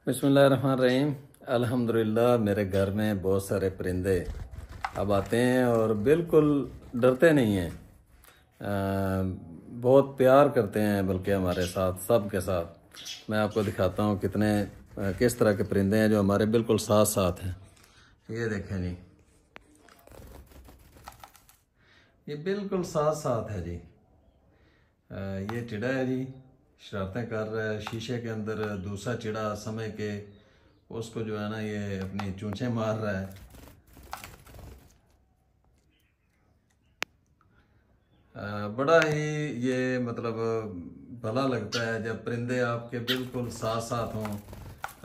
बिस्मिल्लाहिर्रहमानिर्रहीम। अल्हम्दुलिल्लाह मेरे घर में बहुत सारे परिंदे अब आते हैं और बिल्कुल डरते नहीं हैं। बहुत प्यार करते हैं, बल्कि हमारे साथ, सब के साथ। मैं आपको दिखाता हूँ किस तरह के परिंदे हैं जो हमारे बिल्कुल साथ साथ हैं। ये देखें जी, ये बिल्कुल साथ साथ है जी। ये चिड़ा है जी, शरारतें कर रहा है शीशे के अंदर। दूसरा चिड़ा समय के उसको जो है ना, ये अपनी चूंछें मार रहा है। बड़ा ही ये मतलब भला लगता है जब परिंदे आपके बिल्कुल साथ साथ हों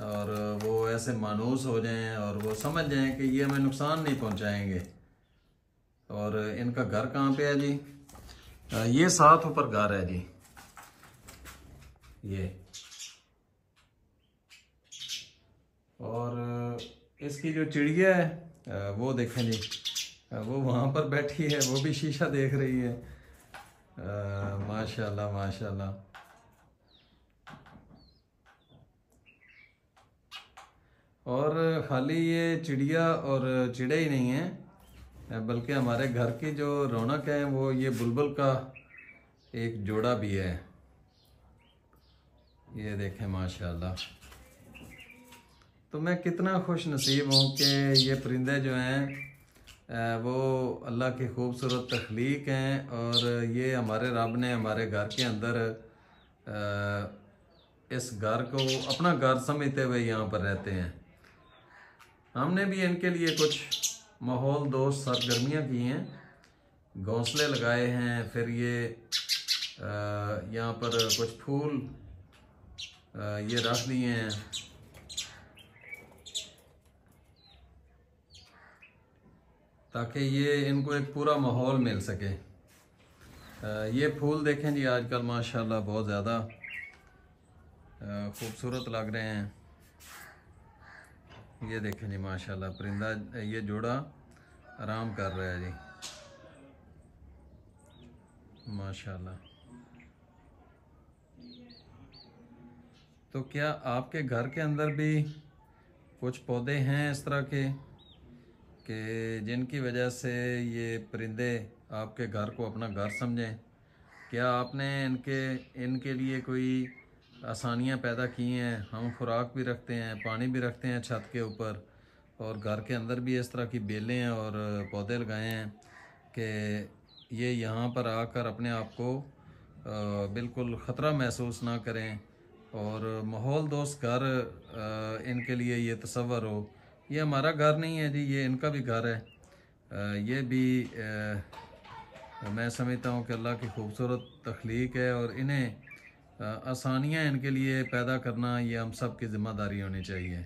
और वो ऐसे मानूस हो जाएं और वो समझ जाएं कि ये हमें नुकसान नहीं पहुंचाएंगे। और इनका घर कहाँ पे है जी? ये साथ ऊपर घर है जी। ये और इसकी जो चिड़िया है वो देखें जी, वो वहाँ पर बैठी है, वो भी शीशा देख रही है। माशाल्लाह माशाल्लाह। और खाली ये चिड़िया और चिड़े ही नहीं हैं, बल्कि हमारे घर की जो रौनक है वो ये बुलबुल का एक जोड़ा भी है। ये देखें माशाल्लाह। तो मैं कितना खुश नसीब हूँ कि ये परिंदे जो हैं वो अल्लाह की खूबसूरत तख्लीक हैं और ये हमारे रब ने हमारे घर के अंदर इस घर को अपना घर समझते हुए यहाँ पर रहते हैं। हमने भी इनके लिए कुछ माहौल दोस्त सरगर्मियाँ की हैं, घोंसले लगाए हैं, फिर ये यहाँ पर कुछ फूल ये रख दिए हैं ताकि ये इनको एक पूरा माहौल मिल सके। ये फूल देखें जी, आजकल माशाल्लाह बहुत ज़्यादा खूबसूरत लग रहे हैं। ये देखें जी माशाल्लाह, परिंदा ये जोड़ा आराम कर रहा है जी माशाल्लाह। तो क्या आपके घर के अंदर भी कुछ पौधे हैं इस तरह के कि जिनकी वजह से ये परिंदे आपके घर को अपना घर समझें? क्या आपने इनके लिए कोई आसानियाँ पैदा की हैं? हम खुराक भी रखते हैं, पानी भी रखते हैं छत के ऊपर, और घर के अंदर भी इस तरह की बेलें और पौधे लगाए हैं कि ये यहाँ पर आकर अपने आप को बिल्कुल ख़तरा महसूस ना करें और माहौल दोस्त घर इनके लिए ये तसव्वुर हो। ये हमारा घर नहीं है जी, ये इनका भी घर है। ये भी मैं समझता हूँ कि अल्लाह की खूबसूरत तख्लीक है और इन्हें आसानियाँ इनके लिए पैदा करना ये हम सब की ज़िम्मेदारी होनी चाहिए।